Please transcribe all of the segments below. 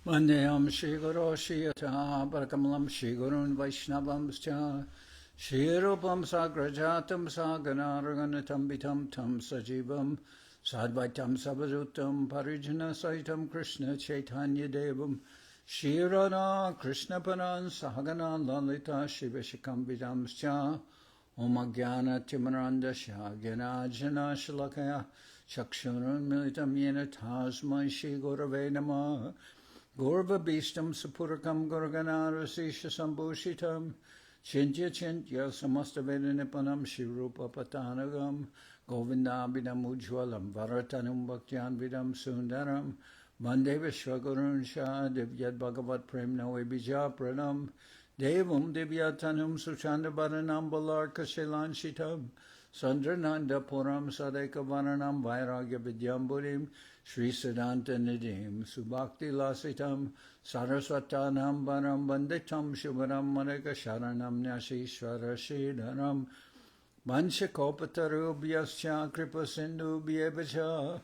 Vandeyam Shri Guru Shri Yata Parakamalam Shri Gurun Vaishnavamscha Shri Rupam Sagrajatam Saganaraganatam Vitam Tam Sajivam Sadvaitam Savadutam Parijana Saitam Krishna Chaitanya Devam Shri Radha Krishna Paran Sahagana Lalita Shivashikam Vidamscha Om Agyana Timaranda Shagana Jana Shalakaya Chakshurun Militam Yena Tasmai Shri Gurave Namah Gorva Bhistam Sapurakam Gorganarasisha Sambhushitam Chintya Chintya Samasta Nipanam Shirupa Patanagam Govindabhidam Ujwalam Varatanam Bhaktyan Vidam Sundaram Vande Vishwagurun Shah Divyad Bhagavat Prem Noe Bija Pranam Devam Divyatanam Suchanda Baranam Balarka Shilanshitam Sandrananda Puram Sadeka Varanam Vairagya Vidyamburim Sri Siddhanta Nidim Subhakti Lasitam Saraswatanam Baram Banditam Shubharam Maneka Sharanam Nyashishwara Shridharam Vanshakopatarubyascha Kripa Sindhu Bhyevacha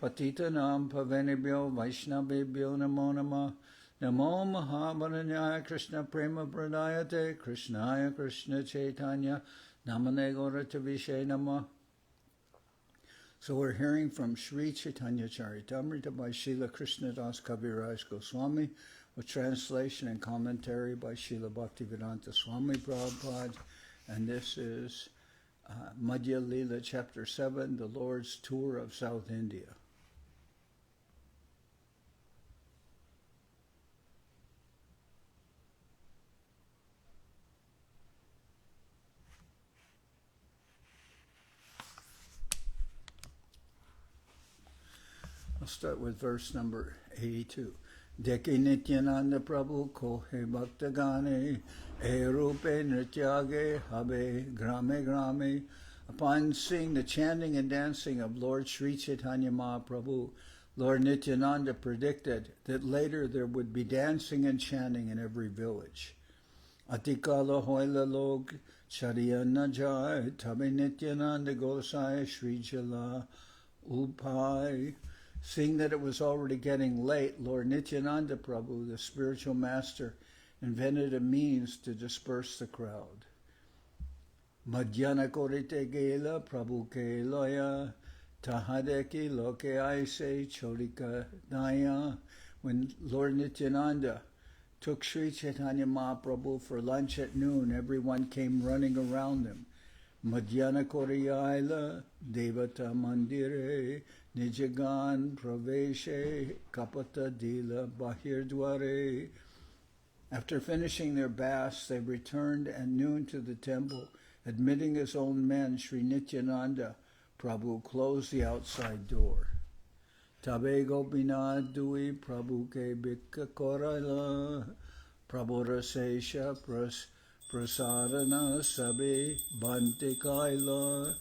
Patitanam Pavenibhyo Vaishnavibhyo Namo Namah Namo Mahavaranyaya Krishna Prema Pradayate Krishnaya Krishna Chaitanya Namane Gauratavishe Namah. So we're hearing from Sri Chaitanya Charitamrita by Srila Krishnadas Kaviraj Goswami, with translation and commentary by Srila Bhaktivedanta Swami Prabhupad. And this is Madhya-lila Chapter 7, the Lord's Tour of South India. I'll start with verse number 82. Deki Nityananda Prabhu Kohe Bhaktagane Erupe Nrityage Habe Grame Grame. Upon seeing the chanting and dancing of Lord Sri Chaitanya Mahaprabhu, Lord Nityananda predicted that later there would be dancing and chanting in every village. Atikala Hoila Log Chariyana Jai Tabe Nityananda Gosai Sri Jala Upai. Seeing that it was already getting late, Lord Nityananda Prabhu, the spiritual master, invented a means to disperse the crowd. Madhyana korite gela Prabhu ke loya tahadeki loke aise chodika daya. When Lord Nityananda took Sri Chaitanya Mahaprabhu for lunch at noon, everyone came running around him. Madhyana Koriyala Devata Mandire Nijagan Praveshe Kapata Dila Bahirdware. After finishing their baths, they returned at noon to the temple. Admitting his own men, Sri Nityananda Prabhu closed the outside door. Tabe Gopinath Dui Prabhu ke Bikka Korala Prabhu Rasesha Prasarana Sabe Bhante Kaila.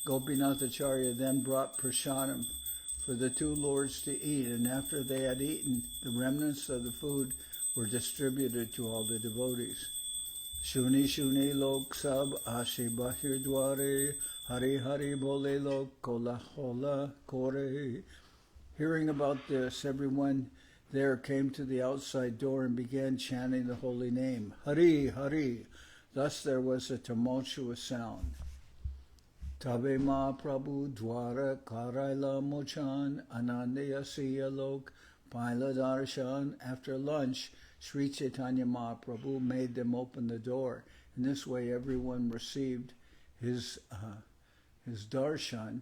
Gopinath Acharya then brought prasadam for the two lords to eat, and after they had eaten, the remnants of the food were distributed to all the devotees. Shuni Shuni Lok Sab Ashi Bahir Dware Hari Hari Bole Lok Kola Hola Kore. Hearing about this, everyone there came to the outside door and began chanting the holy name, Hari Hari. Thus there was a tumultuous sound. Tabe Mahaprabhu Dwara Karaila Mochan Anandaya Siya Lok Paila Darshan. After lunch, Sri Chaitanya Mahaprabhu made them open the door. In this way, everyone received his darshan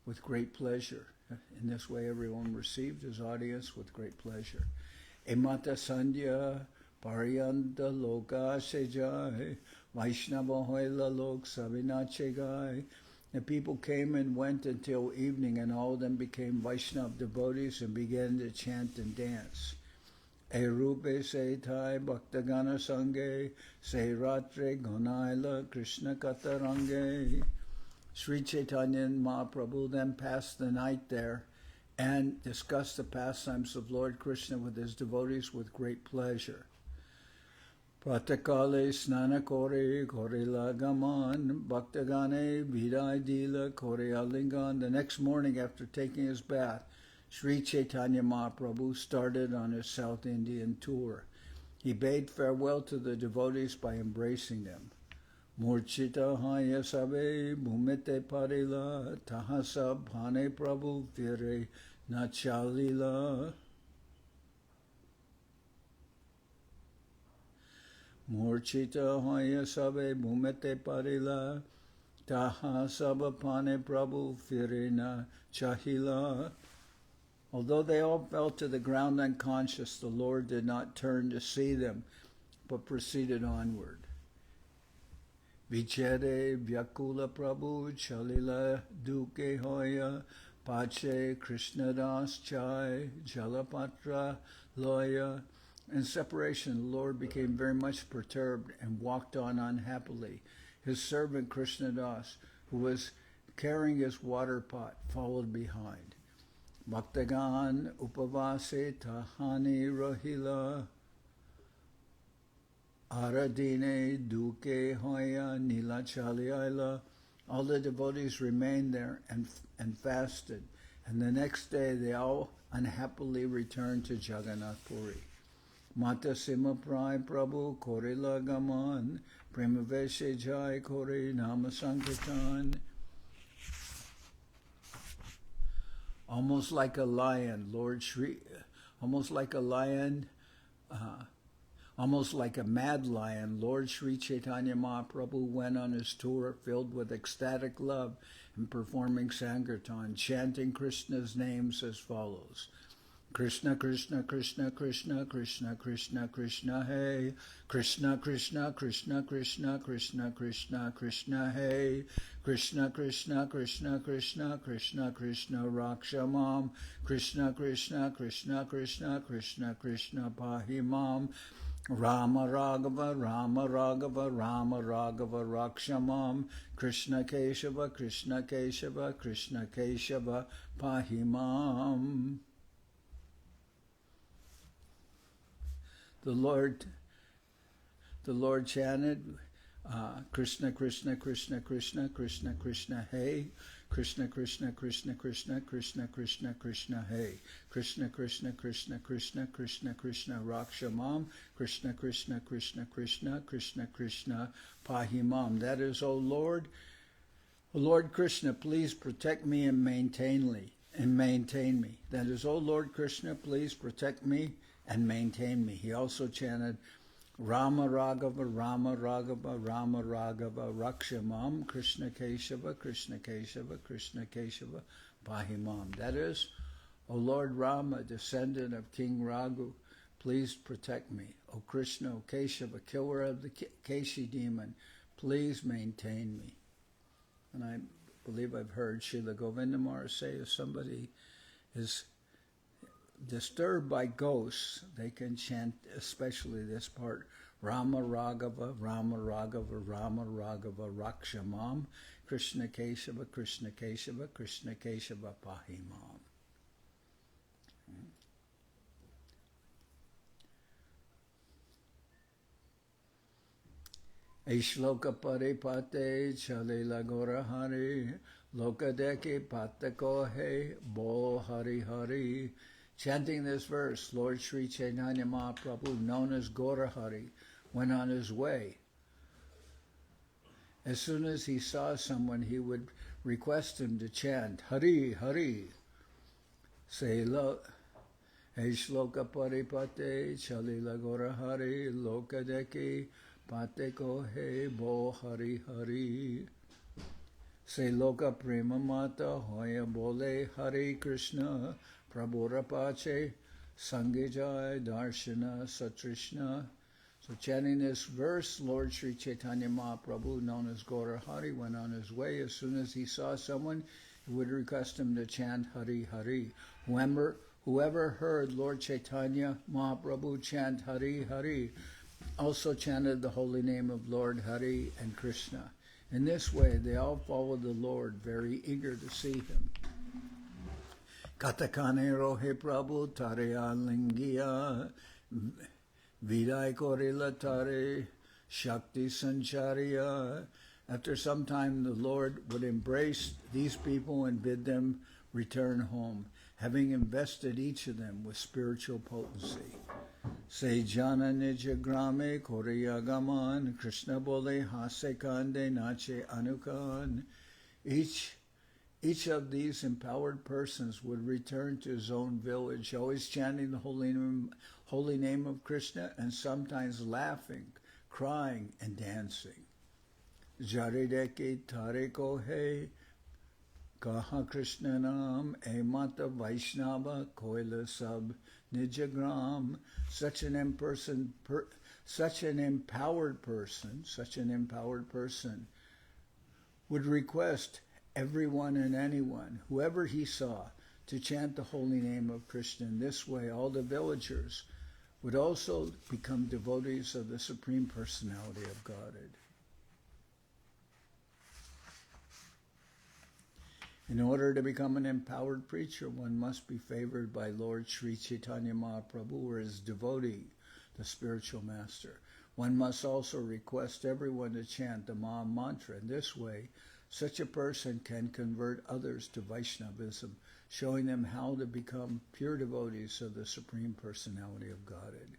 with great pleasure. In this way, everyone received his audience with great pleasure. Emata Sandhya Paryanta Loka Sejai Vaishnava Hoila Lok Sabinachegai. The people came and went until evening, and all of them became Vaishnava devotees and began to chant and dance. Erupe Seitai Bhaktagana Sange Seiratre Gonaila Krishna Katarange. Sri Chaitanya Mahaprabhu then passed the night there and discussed the pastimes of Lord Krishna with his devotees with great pleasure. Pratakale Snana Kore Korela Gaman Bhaktagane Vidai Dila Kore Alingan. The next morning, after taking his bath, Sri Chaitanya Mahaprabhu started on his South Indian tour. He bade farewell to the devotees by embracing them. Murchita haya sabe bhumite parila tahasa bhane prabhu vire nachalila. Murchita haya sabe bhumite parila tahasa bhane prabhu vire nachalila. Although they all fell to the ground unconscious, the Lord did not turn to see them, but proceeded onward. Vichere Vyakula Prabhu Chalila Duke Hoya Pache Krishnadas Chai Jalapatra Loya. In separation, the Lord became very much perturbed and walked on unhappily. His servant Krishnadas, who was carrying his water pot, followed behind. Bhaktagan Upavase Tahani Rahila Aradine Duke Hoya Nila Chaliaila. All the devotees remained there and fasted, and the next day they all unhappily returned to Jagannath Puri. Mata Sima Prai Prabhu Korila Gaman Premaveshe Jai Kori Nama Sankirtan. Almost like a lion, almost like a mad lion, Lord Sri Chaitanya Mahaprabhu went on his tour filled with ecstatic love and performing Sankirtan, chanting Krishna's names as follows. Krishna, Krishna, Krishna, Krishna, Krishna, Krishna, Krishna, Hey. Krishna, Krishna, Krishna, Krishna, Krishna, Krishna, Krishna, Hey. Krishna, Krishna, Krishna, Krishna, Krishna, Krishna, Rakshamam. Krishna, Krishna, Krishna, Krishna, Krishna, Krishna, Pahimam. Rama Raghava, Rama Raghava, Rama Raghava, Rakshamam. Krishna Keshava, Krishna Keshava, Krishna Keshava, Pahimam. The Lord chanted, Krishna, Krishna, Krishna, Krishna, Krishna, Krishna, Hey. Krishna, Krishna, Krishna, Krishna, Krishna, Krishna, Krishna, Hey. Krishna, Krishna, Krishna, Krishna, Krishna, Krishna, Rakshamam. Krishna, Krishna, Krishna, Krishna, Krishna, Krishna, Pahimam. That is, O Lord Krishna, please protect me and maintain me. That is, O Lord Krishna, please protect me and maintain me. He also chanted, Rama Raghava, Rama Raghava, Rama Raghava, Rakshamam, Krishna Keshava, Krishna Keshava, Krishna Keshava, Pahimam. That is, O Lord Rama, descendant of King Raghu, please protect me. O Krishna, O Keshava, killer of the Keshi demon, please maintain me. And I believe I've heard Srila Govinda Maharaj say if somebody is disturbed by ghosts, they can chant especially this part, Rama Raghava, Rama Raghava, Rama Raghava, Rakshamam, Krishna Keshava, Krishna Keshava, Krishna Keshava, Pahimam. Ishloka paripate chalila gorahari, lokadeki patakohe bo hari hari. Chanting this verse, Lord Sri Chaitanya Mahaprabhu, known as Gaurahari, went on his way. As soon as he saw someone, he would request him to chant, Hari, Hari. Say, Shloka paripate chalila Gaurahari, lokadeki pateko bo Hari Hari. Say, Loka prema mata hoya bole Hari Krishna, Prabhu Pache, Sangijai, Darshana, Satrishna. So chanting this verse, Lord Sri Chaitanya Mahaprabhu, known as Gaurahari, went on his way. As soon as he saw someone, he would request him to chant Hari Hari. Whoever heard Lord Chaitanya Mahaprabhu chant Hari Hari also chanted the holy name of Lord Hari and Krishna. In this way, they all followed the Lord, very eager to see him. Katakane rohe Prabhu tare alingiya, vidai korila tare shakti sanchariya. After some time, the Lord would embrace these people and bid them return home. having invested each of them with spiritual potency. Se jana nija grame koreyagaman Krishna bole hasekande nache anukan. Each of these empowered persons would return to his own village, always chanting the holy name of Krishna, and sometimes laughing, crying, and dancing. Jarideki tareko he kaha Krishna nam e mata Vaishnava koila sab nijagram. Such an empowered person would request everyone and anyone, whoever he saw, to chant the holy name of Krishna. In this way, all the villagers would also become devotees of the Supreme Personality of Godhead. In order to become an empowered preacher, one must be favored by Lord Sri Chaitanya Mahaprabhu or his devotee, the spiritual master. One must also request everyone to chant the Maha Mantra. In this way, such a person can convert others to Vaishnavism, showing them how to become pure devotees of the Supreme Personality of Godhead.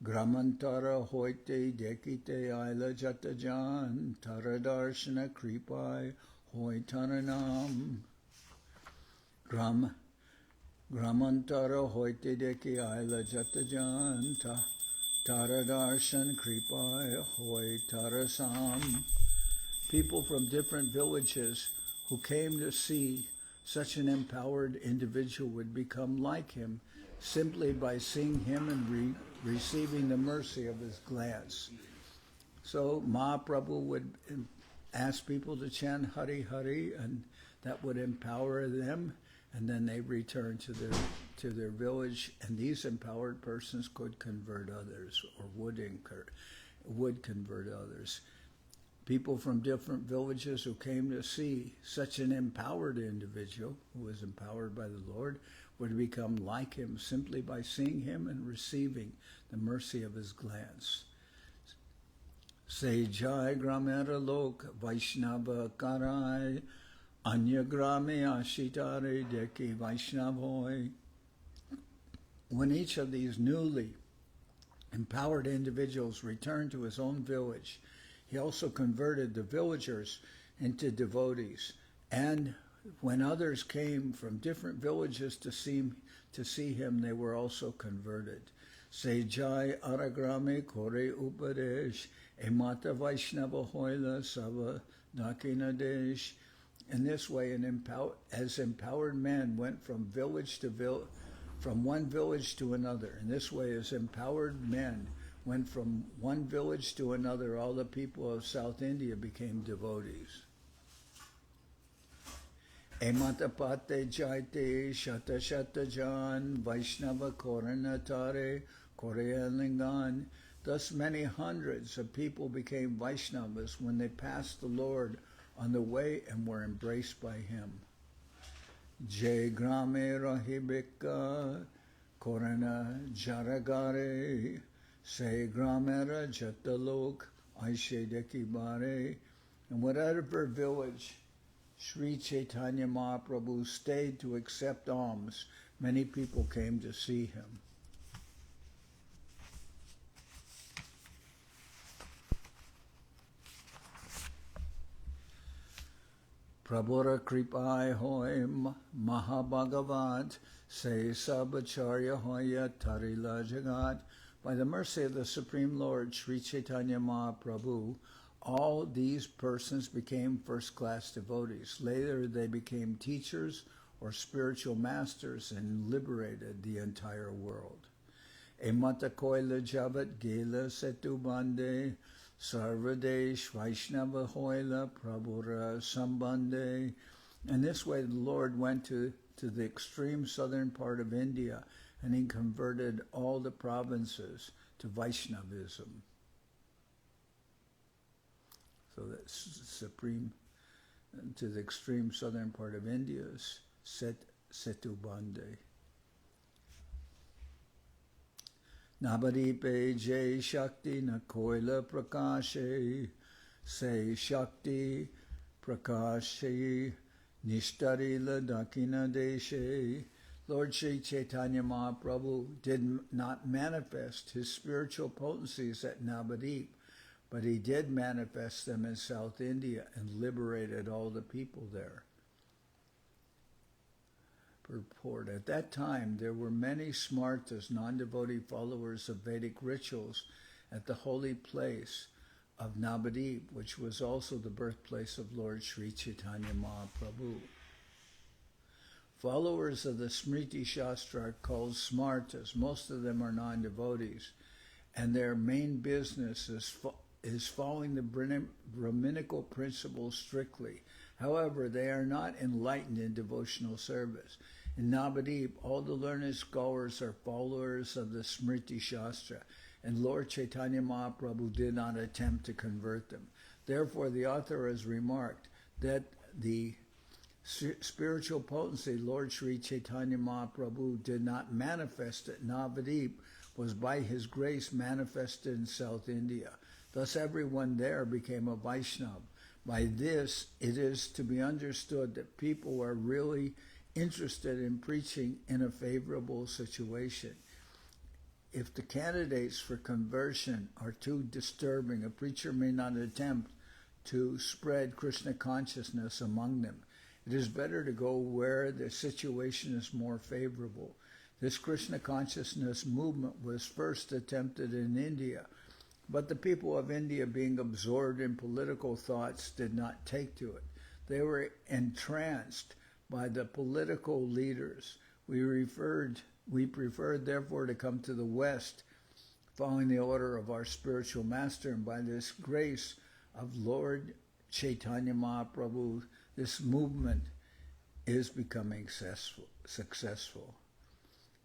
Gramantara hoite dekite aila jatajan taradarshana kripai hoitaranam. Gramantara hoite deki aila jatajan taradarshan kripai hoitarasam. People from different villages who came to see such an empowered individual would become like him simply by seeing him and receiving the mercy of his glance. So Mahaprabhu would ask people to chant Hari Hari, and that would empower them, and then they return to their village, and these empowered persons could convert others, or would convert others. People from different villages who came to see such an empowered individual who was empowered by the Lord would become like him simply by seeing him and receiving the mercy of his glance. Se jai gramera lok Vaishnava karai anya grame ashitare deki Vaishnavoy. When each of these newly empowered individuals returned to his own village, he also converted the villagers into devotees. And when others came from different villages to see him, they were also converted. Se jai aragrame kore upadesh emata Vaishnava hoila sava dakinadesh. In this way, as empowered men went from one village to another. In this way, as empowered men went from one village to another, all the people of South India became devotees. Ematapate jaite shata shata jan Vaishnava koranatare korealingan. Thus many hundreds of people became Vaishnavas when they passed the Lord on the way and were embraced by him. Jai grame rahibika korana jaragare Se gramera jatalok aishe deki bare. In whatever village Sri Chaitanya Mahaprabhu stayed to accept alms, many people came to see him. Prabhura kripai hoy Mahabhagavat Se sabacharya hoya tarila jagat. By the mercy of the Supreme Lord, Sri Chaitanya Mahaprabhu, all these persons became first-class devotees. Later, they became teachers or spiritual masters and liberated the entire world. Emata koila javat gela setu bande, sarvadesh Vaishnava hoila prabhura sambande. In this way, the Lord went to the extreme southern part of India, and he converted all the provinces to Vaishnavism. So that's supreme, to the extreme southern part of India, Setu Bande. Nabadipe Jai Shakti Nakoila Prakashe, Se Shakti Prakashe, Nishtarila Dakina Deshe, Lord Sri Chaitanya Mahaprabhu did not manifest his spiritual potencies at Navadvip, but he did manifest them in South India and liberated all the people there. Purport. At that time, there were many smartas, non-devotee followers of Vedic rituals at the holy place of Navadvip, which was also the birthplace of Lord Sri Chaitanya Mahaprabhu. Followers of the Smriti Shastra are called smartas. Most of them are non-devotees, and their main business is following the Brahminical principles strictly. However, they are not enlightened in devotional service. In Navadvip, all the learned scholars are followers of the Smriti Shastra, and Lord Chaitanya Mahaprabhu did not attempt to convert them. Therefore, the author has remarked that the spiritual potency Lord Sri Chaitanya Mahaprabhu did not manifest at Navadvip was by his grace manifested in South India. Thus everyone there became a Vaishnava. By this, it is to be understood that people are really interested in preaching in a favorable situation. If the candidates for conversion are too disturbing, a preacher may not attempt to spread Krishna consciousness among them. It is better to go where the situation is more favorable. This Krishna consciousness movement was first attempted in India, but the people of India, being absorbed in political thoughts, did not take to it. They were entranced by the political leaders. We preferred therefore to come to the West, following the order of our spiritual master, and by this grace of Lord Chaitanya Mahaprabhu, this movement is becoming successful.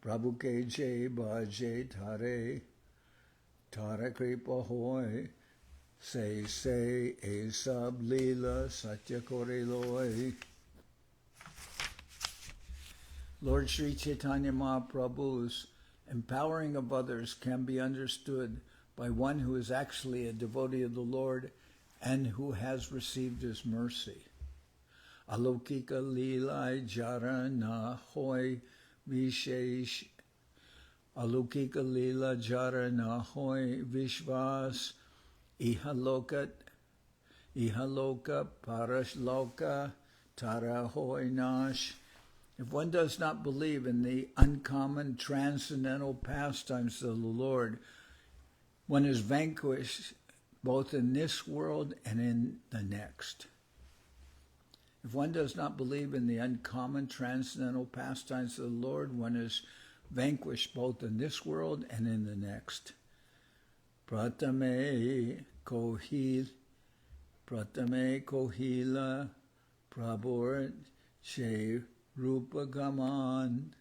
Prabhu ke jai bhaje thare, thara kripa hoy, say e sab lila satya kore loy. Lord Sri Chaitanya Mahaprabhu's empowering of others can be understood by one who is actually a devotee of the Lord and who has received his mercy. Alokika lila jara na hoy vishesh. Alokika lila jara na hoy vishvas ihaloka parashloka tara hoy nash. If one does not believe in the uncommon transcendental pastimes of the Lord, one is vanquished both in this world and in the next. If one does not believe in the uncommon transcendental pastimes of the Lord, one is vanquished both in this world and in the next. Pratame kohila prabhur she Rupa Gaman.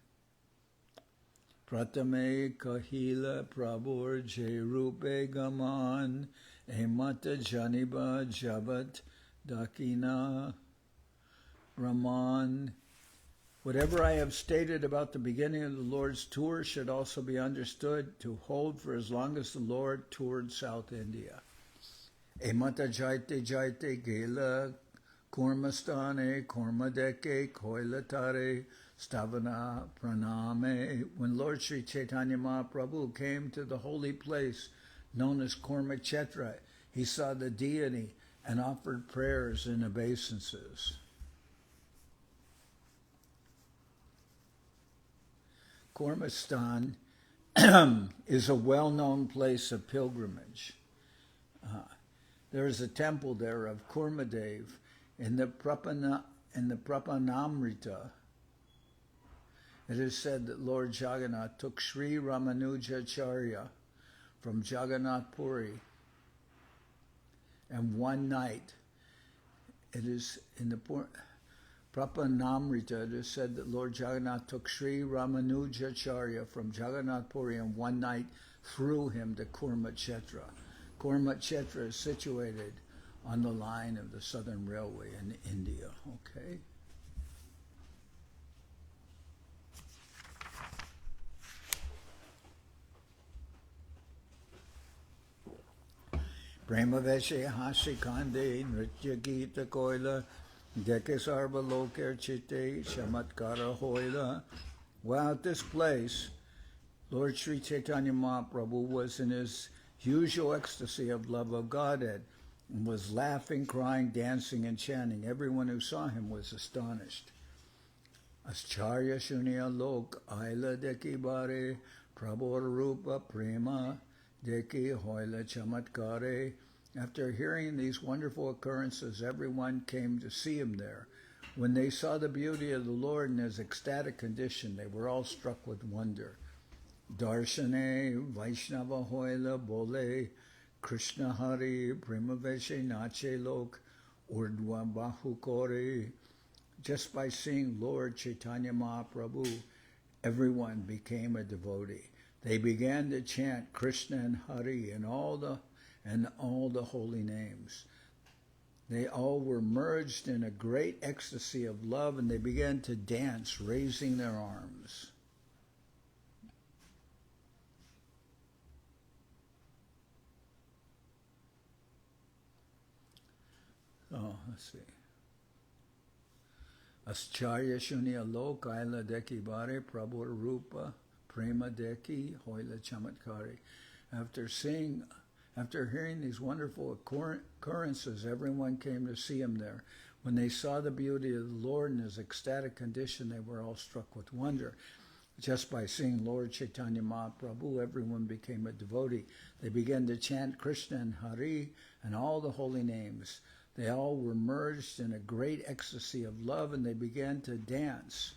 Pratame Kahila Prabhur Je Rupe Gaman Emata Janiba Jabat Dakina Brahman. Whatever I have stated about the beginning of the Lord's tour should also be understood to hold for as long as the Lord toured South India. Emata Jaite Jaite Gela Kurma-sthan, Kurma-deke, Koilatare, Stavana, Praname. When Lord Sri Chaitanya Mahaprabhu came to the holy place known as Kurma-kshetra, he saw the deity and offered prayers and obeisances. Kurma-sthan is a well-known place of pilgrimage. There is a temple there of Kurmadev. In the Prapanamrita, it is said that Lord Jagannath took Sri Ramanujacharya from Jagannath Puri, and one night, it is in the Prapanamrita, it is said that Lord Jagannath took Sri Ramanujacharya from Jagannath Puri, and one night threw him to Kurma-kshetra. Kurma-kshetra is situated on the line of the Southern Railway in India, okay? Prema Veshe Hashikande Nritya Gita Koila Deke Sarva Loker Chitte Chamatkara Hoila Well, at this place, Lord Sri Chaitanya Mahaprabhu was in his usual ecstasy of love of Godhead and was laughing, crying, dancing, and chanting. Everyone who saw him was astonished. Ascharya Shunya Lok Aila Deki Bare Prabhu Rupa Prema Deki Hoila Chamatkare. After hearing these wonderful occurrences, everyone came to see him there. When they saw the beauty of the Lord in his ecstatic condition, they were all struck with wonder. Darshane Vaishnava Hoila Bole Krishna Hari Primaveshe Nache Lok Urdhva Bahu Kore. Just by seeing Lord Chaitanya Mahaprabhu, everyone became a devotee. They began to chant Krishna and Hari and all the holy names. They all were merged in a great ecstasy of love, and they began to dance, raising their arms. Let's see. Ascharya Shunya Lok Aila Deki Bare Prabhu Rupa Prema Deki Hoila Chamatkari. After hearing these wonderful occurrences, everyone came to see him there. When they saw the beauty of the Lord in his ecstatic condition, they were all struck with wonder. Just by seeing Lord Chaitanya Mahaprabhu, everyone became a devotee. They began to chant Krishna and Hari and all the holy names. They all were merged in a great ecstasy of love, and they began to dance,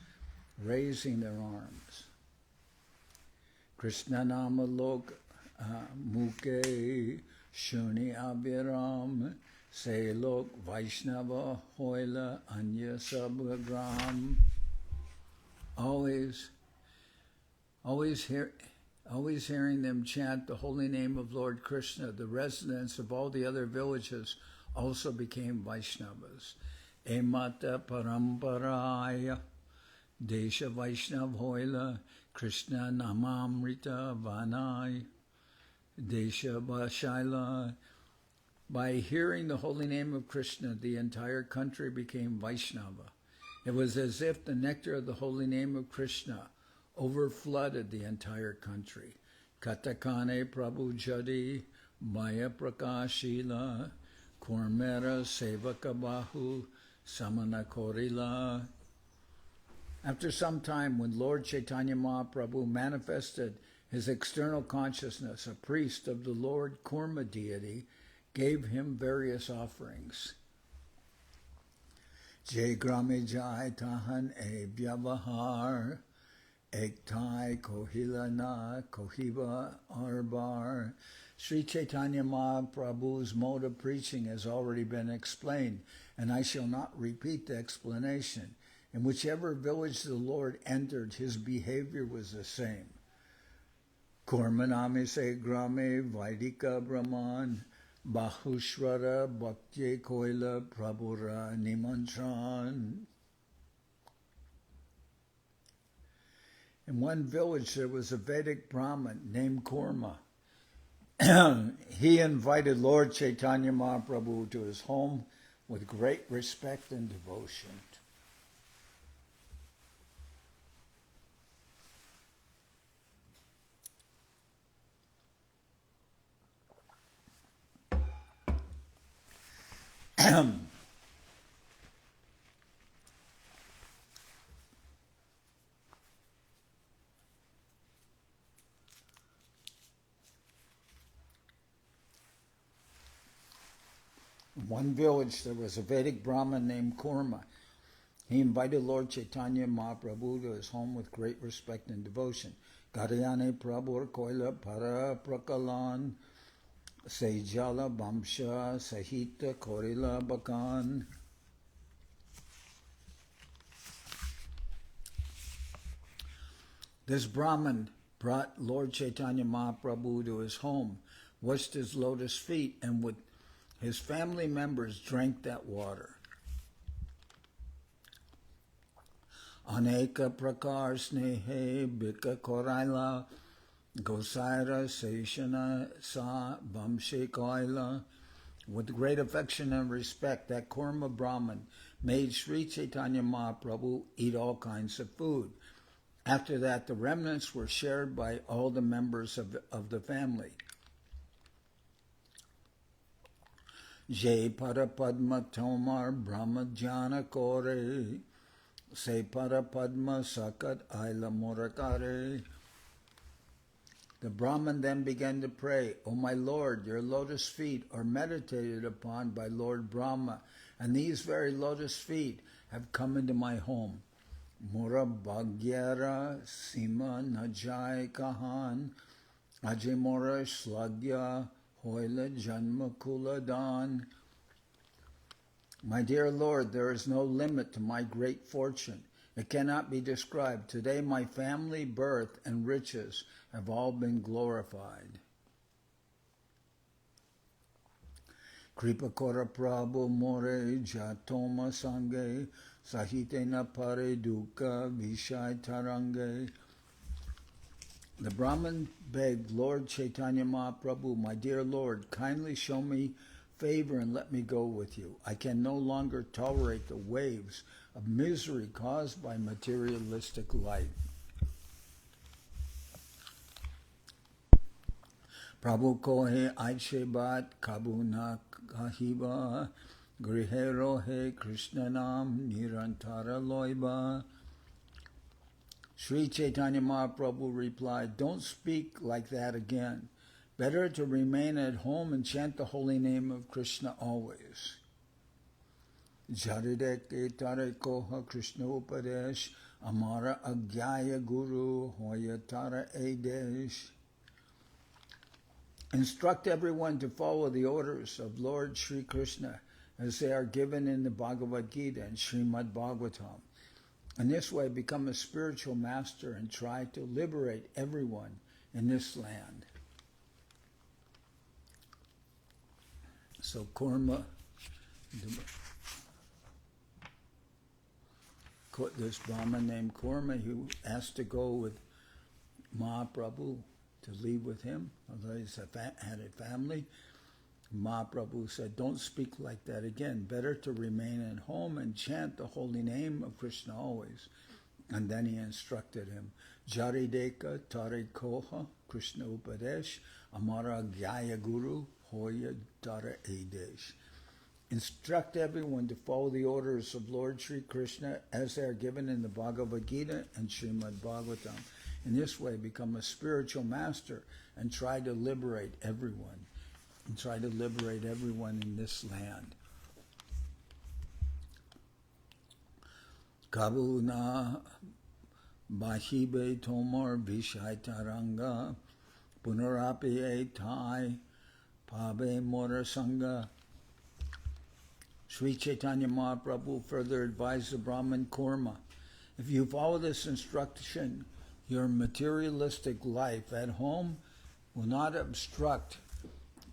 raising their arms. Krishna Nama Lok Muke Shuni Abhiram Se Lok Vaishnava Hoila Anya Sabhagram. Always hearing them chant the holy name of Lord Krishna, the residents of all the other villages also became Vaishnavas. Emata Paramparaya Desha Vaishnav Hoila Krishna Namamrita Vanai Desha Bashaila. By hearing the holy name of Krishna, the entire country became Vaishnava. It was as if the nectar of the holy name of Krishna overflooded the entire country. Katakane Prabhu Jadi Maya Prakashila Kurmera Sevakabahu Samana Korila. After some time, when Lord Chaitanya Mahaprabhu manifested his external consciousness, a priest of the Lord Kurma deity gave him various offerings. Jai Grame Jai Tahan E Vyavahar Ektai Kohilana Kohiba Arbar. Sri Chaitanya Mahaprabhu's mode of preaching has already been explained, and I shall not repeat the explanation. In whichever village the Lord entered, his behavior was the same. Kurmanami se grame Vaidika Brahman Bahushvara Bhakti Koila Prabhura Nimantran. In one village there was a Vedic Brahman named Kurma. He invited Lord Chaitanya Mahaprabhu to his home with great respect and devotion. In one village there was a Vedic Brahmin named Kurma. He invited Lord Chaitanya Mahaprabhu to his home with great respect and devotion. Garyane Prabhur Koila Para Prakalan Sejala Bamsha Sahita Korila Bakan. This Brahmin brought Lord Chaitanya Mahaprabhu to his home, washed his lotus feet, and with his family members drank that water. Aneka Prakar Snehe Bika Koraila Gosaira Seshana Sa Bamshe Koila. With great affection and respect, that Kurma Brahman made Sri Chaitanya Mahaprabhu eat all kinds of food. After that, the remnants were shared by all the members of the family. Jai para padma tomar brahma jnana kore, se para padma sakat aila morakare. The Brahman then began to pray, O my Lord, your lotus feet are meditated upon by Lord Brahma, and these very lotus feet have come into my home. Mora bhagyara sima najai kahan, ajay mora shlagya hoila janma kuladan. My dear Lord, there is no limit to my great fortune. It cannot be described. Today my family, birth, and riches have all been glorified. Kripa kora prabhu more jatoma sange, sahitena pare dukkha vishai tarange. The Brahmin begged Lord Chaitanya Mahaprabhu, my dear Lord, kindly show me favor and let me go with you. I can no longer tolerate the waves of misery caused by materialistic life. Prabhu kohe aichebat kabuna kahiba, grihero he Krishnanam nirantara loiba. Sri Chaitanya Mahaprabhu replied, don't speak like that again. Better to remain at home and chant the holy name of Krishna always. Jarideke tare koha Krishna upadesh, amara agyaya guru hoya tara edesh. Instruct everyone to follow the orders of Lord Sri Krishna as they are given in the Bhagavad Gita and Srimad Bhagavatam. In this way, become a spiritual master and try to liberate everyone in this land. So Kurma, this Brahman named Kurma, who asked to go with Mahaprabhu to leave with him, although he had a family. Mahaprabhu said, don't speak like that again. Better to remain at home and chant the holy name of Krishna always. And then he instructed him, Jarideka tare koha Krishna upadesh, amara gyaya guru hoya tara edesh. Instruct everyone to follow the orders of Lord Sri Krishna as they are given in the Bhagavad Gita and Srimad Bhagavatam. In this way, become a spiritual master and try to liberate everyone. And try to liberate everyone in this land. Kabuna bahibe tomar vishai taranga, punarapi etai pabe mora sangha. Sri Chaitanya Mahaprabhu further advised the Brahmin Kurma, if you follow this instruction, your materialistic life at home will not obstruct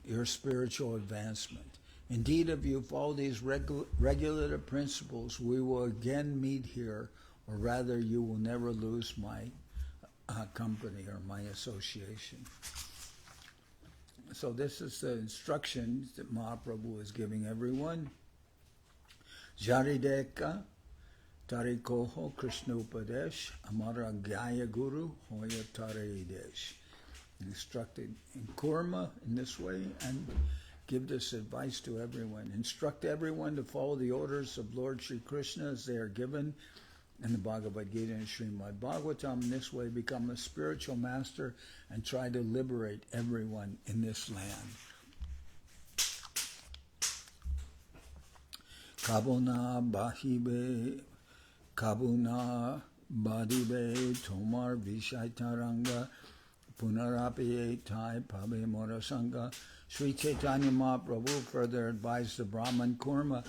your spiritual advancement. Indeed, if you follow these regulative principles, we will again meet here, or rather you will never lose my company or my association. So this is the instructions that Mahaprabhu is giving everyone. Jarideka tarikoho Krishna upadesh amara gyaya guru hoya taredesh. Instructed in Kurma in this way and give this advice to everyone. Instruct everyone to follow the orders of Lord Sri Krishna as they are given in the Bhagavad Gita and Srimad Bhagavatam. In this way, become a spiritual master and try to liberate everyone in this land. Kabuna bahibe, kabuna badibe, tomar vishai taranga, punarapi etai pabe mora sangha. Sri Chaitanya Mahaprabhu further advised the Brahman Kurma,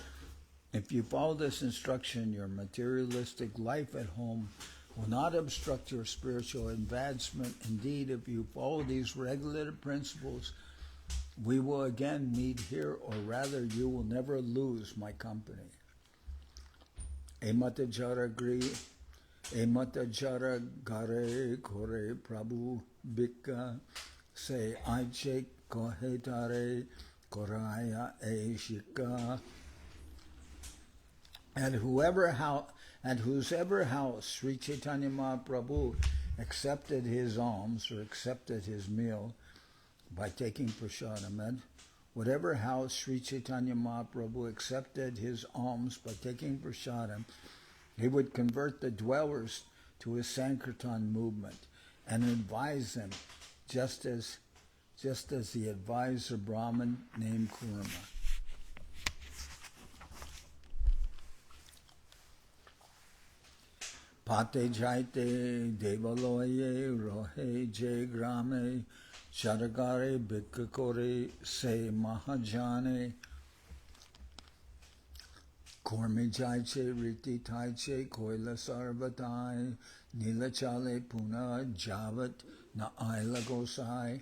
if you follow this instruction, your materialistic life at home will not obstruct your spiritual advancement. Indeed, if you follow these regulative principles, we will again meet here, or rather you will never lose my company. Emata jara gare kore prabhu bika se aiche kohetare koraya e shika. And at whosever house Sri Chaitanya Mahaprabhu accepted his alms or accepted his meal by taking prasadam, and whatever house Sri Chaitanya Mahaprabhu accepted his alms by taking prasadam, he would convert the dwellers to his Sankirtan movement and advise them just as he advised a brahman named Kurma. Pate jaite devaloye rohe je grame Sharagare bhikkakore se mahajane Korme jaiche riti taiche koila sarvatai Nilachale puna javat na aila gosai.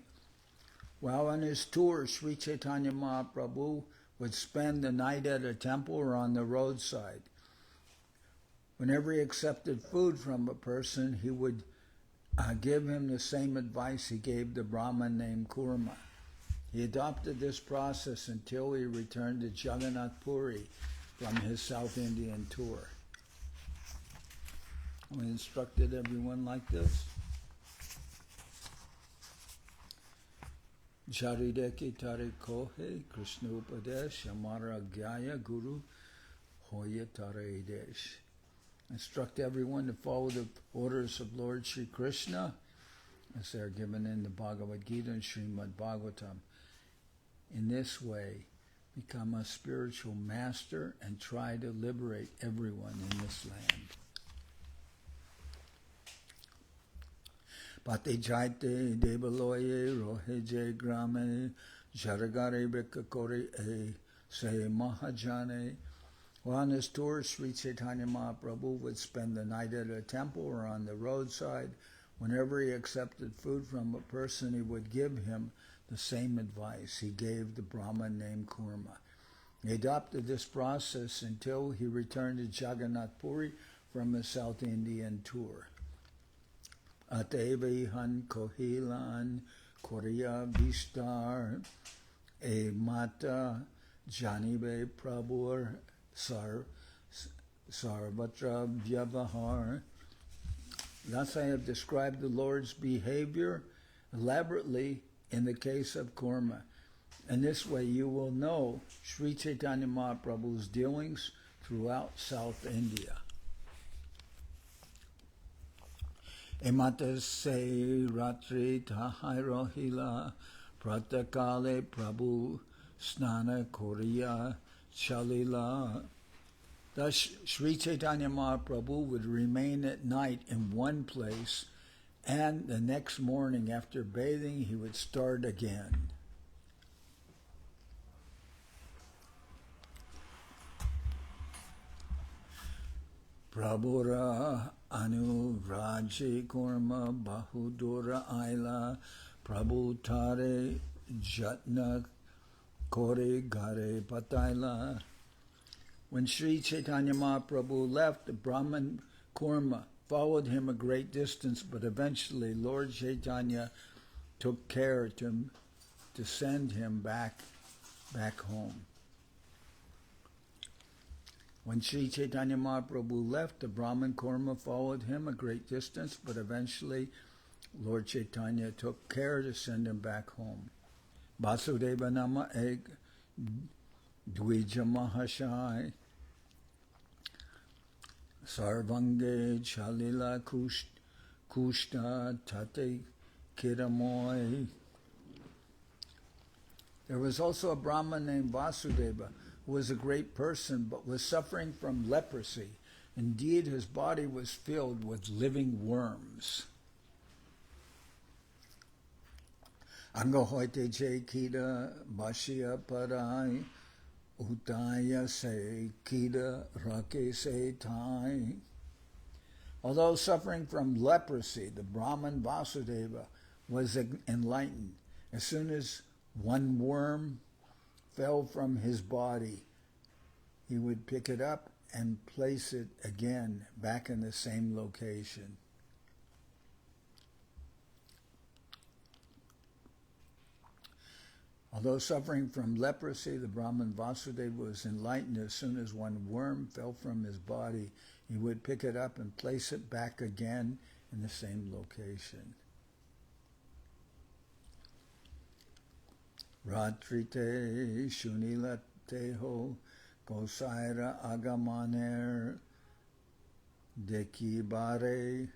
While on his tour, Sri Chaitanya Mahaprabhu would spend the night at a temple or on the roadside. Whenever he accepted food from a person, he would give him the same advice he gave the brahman named Kurma. He adopted this process until he returned to Jagannath Puri from his South Indian tour. We instructed everyone like this. Jarideki tare kohe Krishna upadesh amara gyaya guru hoya tare desh. Instruct everyone to follow the orders of Lord Sri Krishna as they are given in the Bhagavad Gita and Srimad Bhagavatam. In this way, become a spiritual master and try to liberate everyone in this land. Pate jaite devaloye roheje grame jaragare bekakore e se mahajane. While on his tour, Sri Chaitanya Mahaprabhu would spend the night at a temple or on the roadside. Whenever he accepted food from a person, he would give him the same advice he gave the brahman named Kurma. He adopted this process until he returned to Jagannath Puri from his South Indian tour. Atevihan kohilan korea vistar e mata janibe prabhur sarvatra vyavahar. Thus I have described the Lord's behavior elaborately in the case of Kurma. In this way you will know Sri Chaitanya Mahaprabhu's dealings throughout South India. Emata se ratri tahai rohila pratakale prabhu snana korea chalila. Thus Sri Chaitanya Mahaprabhu would remain at night in one place, and the next morning after bathing he would start again. Prabhura anu vraji kurma bahudura aila prabhutare jatna kore gare pataila. When Sri Chaitanya Mahaprabhu left, the Brahman Kurma followed him a great distance, but eventually Lord Chaitanya took care to send him back home. When Sri Chaitanya Mahaprabhu left, the Brahman Kurma followed him a great distance, but eventually Lord Chaitanya took care to send him back home. Vasudeva nama ek Dvija Mahashai Sarvange Chalila Kushta Tate Kiramoy. There was also a Brahman named Vasudeva who was a great person but was suffering from leprosy. Indeed, his body was filled with living worms. Angahoite je kida bashia parai utaya se kida rake se tai. Although suffering from leprosy, the Brahman Vasudeva was enlightened. As soon as one worm fell from his body, he would pick it up and place it again back in the same location. Although suffering from leprosy, the Brahman Vasudeva was enlightened. As soon as one worm fell from his body, he would pick it up and place it back again in the same location. Ratrite shunilateho gosaira agamaner dekibare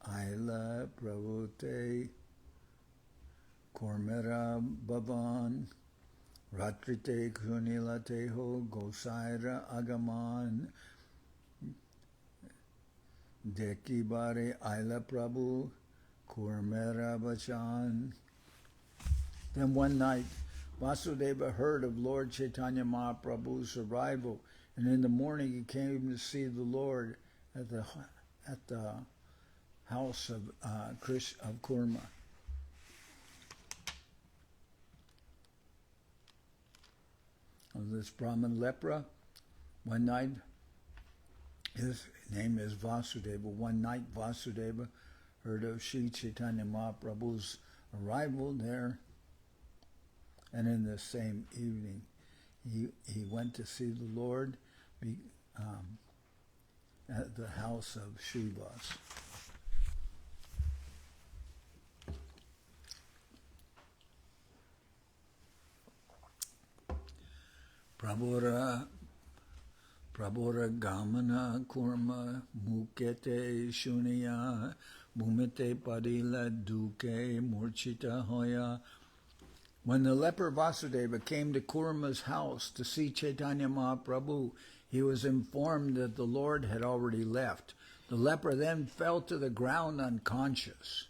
aila pravute kormera bavan ratrite shunilateho gosaira agaman dekibare aila prabhu kormera bachan. Then one night, Vasudeva heard of Lord Chaitanya Mahaprabhu's arrival, and in the morning he came to see the Lord at the house of Kurma. This Brahman lepra, one night, his name is Vasudeva. One night Vasudeva heard of Sri Chaitanya Mahaprabhu's arrival there. And in the same evening, he went to see the Lord at the house of Srivas. Prabhura gamana kurma mukete shuniya bhumite padila duke murchita hoya. When the leper Vasudeva came to Kurma's house to see Chaitanya Mahaprabhu, he was informed that the Lord had already left. The leper then fell to the ground unconscious.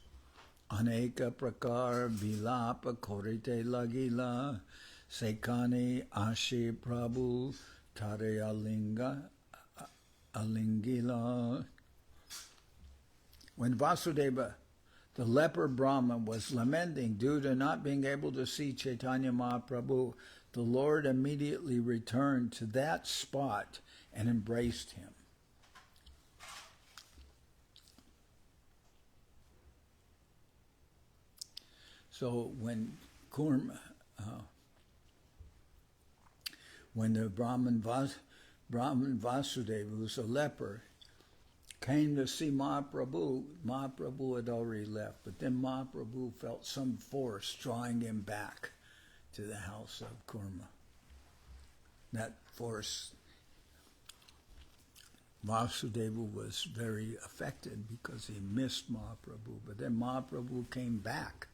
Aneka prakar vilapa korite lagila sekani ashi prabhu tare alingila. When Vasudeva, the leper Brahman, was lamenting due to not being able to see Chaitanya Mahaprabhu, the Lord immediately returned to that spot and embraced him. So when the Brahman Vasudeva, who was a leper, came to see Mahaprabhu, Mahaprabhu had already left, but then Mahaprabhu felt some force drawing him back to the house of Kurma. That force, Vasudeva was very affected because he missed Mahaprabhu, but then Mahaprabhu came back.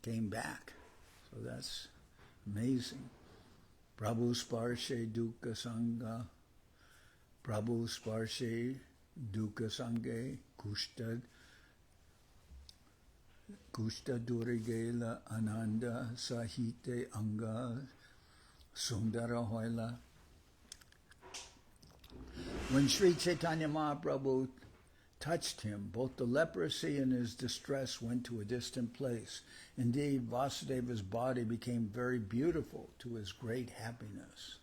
So that's amazing. Prabhu Sparshe Dukkha Sangha, Prabhu Sparshe Dukkha Sanghe Kushta Durigela Ananda Sahite Anga Sundara Hoila. When Sri Chaitanya Mahaprabhu touched him, both the leprosy and his distress went to a distant place. Indeed, Vasudeva's body became very beautiful to his great happiness.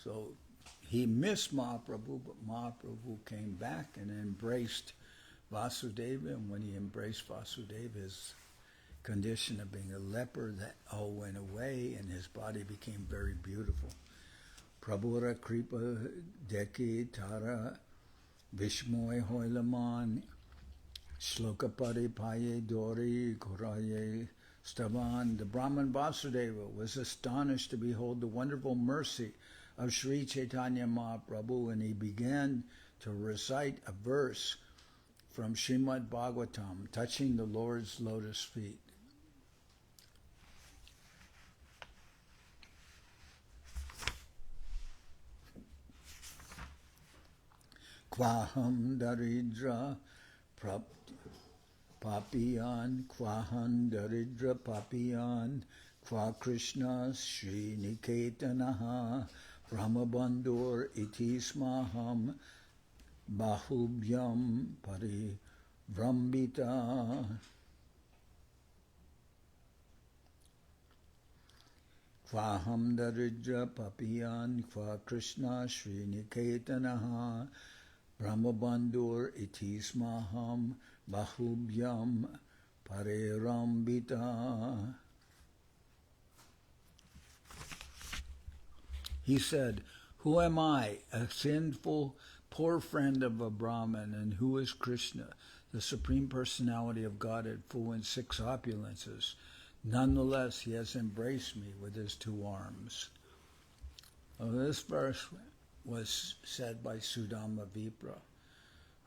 So he missed Mahaprabhu, but Mahaprabhu came back and embraced Vasudeva, and when he embraced Vasudeva, his condition of being a leper, that all went away, and his body became very beautiful. Prabhura Kripa Deki Tara Vishmoy Hoilaman Shloka Paripaye Dori Koraye Stavan. The Brahman Vasudeva was astonished to behold the wonderful mercy of Sri Chaitanya Mahaprabhu, and he began to recite a verse from Srimad Bhagavatam touching the Lord's lotus feet. Kvaham daridra papiyan, kvaham daridra papiyan, kva Krishna Sri Niketanaha Brahmabandhur iti smaham bahubhyam parivrambita. Kvaham daridra papiyan, kva Krishna Sri Niketanaha Brahmabandhur iti smaham bahubhyam parirambita. He said, "Who am I, a sinful, poor friend of a Brahman, and who is Krishna, the Supreme Personality of Godhead, full in 6 opulences? Nonetheless, he has embraced me with his 2 arms." Well, this verse was said by Sudama Vipra,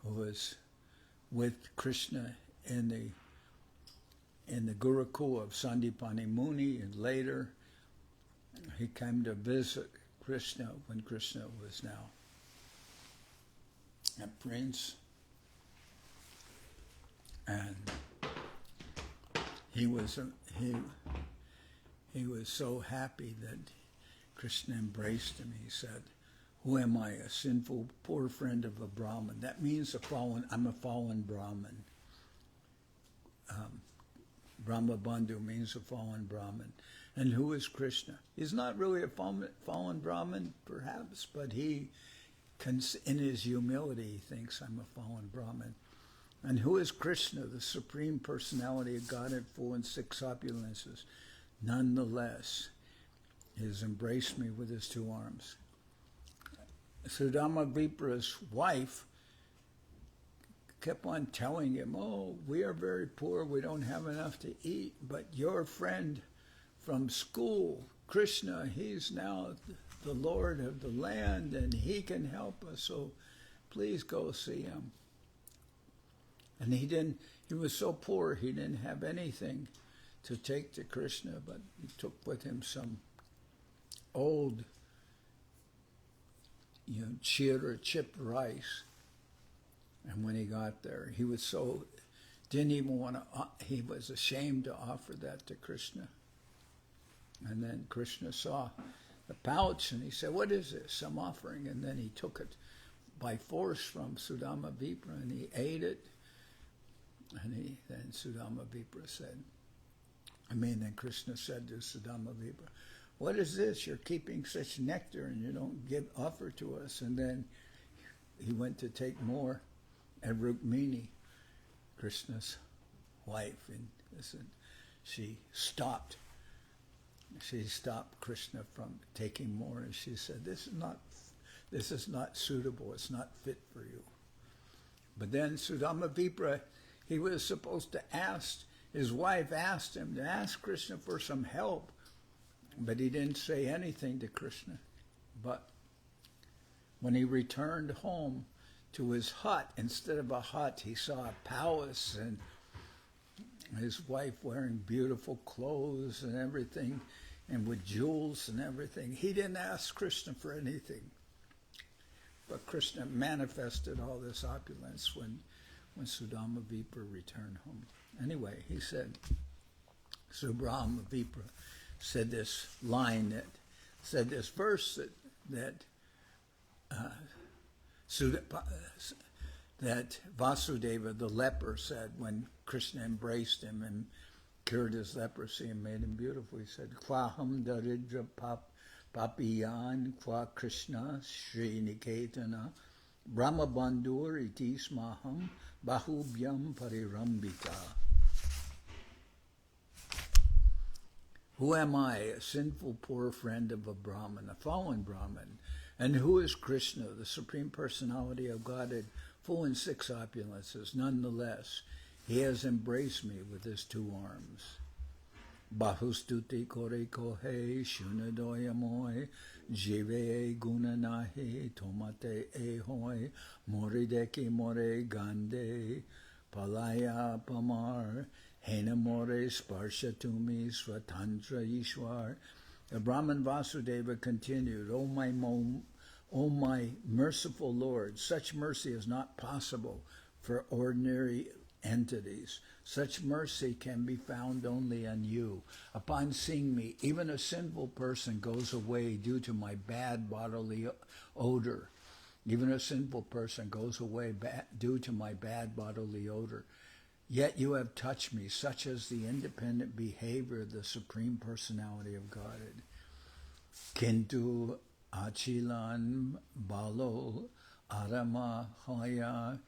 who was with Krishna in the Gurukul of Sandipani Muni, and later he came to visit Krishna when Krishna was now a prince, and he was so happy that Krishna embraced him. He said, "Who am I, a sinful, poor friend of a Brahman?" That means I'm a fallen Brahman. Brahma Bandhu means a fallen Brahman. And who is Krishna? He's not really a fallen Brahman, perhaps, but he, in his humility, he thinks, "I'm a fallen Brahman." And who is Krishna, the Supreme Personality of Godhead, full in 6 opulences? Nonetheless, he has embraced me with his 2 arms. Sudama Vipra's wife kept on telling him, "Oh, we are very poor, we don't have enough to eat, but your friend from school, Krishna, he's now the Lord of the land, and he can help us, so please go see him." And he was so poor, he didn't have anything to take to Krishna, but he took with him some old, chipped rice. And when he got there, he was he was ashamed to offer that to Krishna. And then Krishna saw the pouch, and he said, "What is this? Some offering." And then he took it by force from Sudama Vipra, and he ate it. And then Sudama Vipra then Krishna said to Sudama Vipra, "What is this? You're keeping such nectar, and you don't offer to us." And then he went to take more. And Rukmini, Krishna's wife, and she stopped Krishna from taking more, and she said, "This is not suitable. It's not fit for you." But then Sudama Vipra, he was supposed to his wife asked him to ask Krishna for some help, but he didn't say anything to Krishna. But when he returned home to his hut, instead of a hut, he saw a palace, and his wife wearing beautiful clothes and everything, and with jewels and everything. He didn't ask Krishna for anything. But Krishna manifested all this opulence when Sudama Vipra returned home. Anyway, he said, Sarvabhauma Vipra said this verse that Vasudeva, the leper, said when Krishna embraced him and cured his leprosy and made him beautiful. He said, "Kvaham daridra papiyan kwa Krishna Sri Niketana Brahma Bandhur iti smaham bahubhyam parirambita." Who am I, a sinful poor friend of a Brahman, a fallen Brahman? And who is Krishna, the Supreme Personality of Godhead, full in 6 opulences? Nonetheless, he has embraced me with his 2 arms. Bahustuti kore kohe shunadoyamoy jive gunanahe tomate ehoy morideki more gande palaya pamar henamore sparshatumi swatantra ishwar. The Brahman Vasudeva continued, O my merciful Lord, such mercy is not possible for ordinary entities. Such mercy can be found only on you. Upon seeing me, even a sinful person goes away due to my bad bodily odor. Even a sinful person goes away due to my bad bodily odor. Yet you have touched me, such as the independent behavior of the Supreme Personality of Godhead. Kintu achilan balo arama haya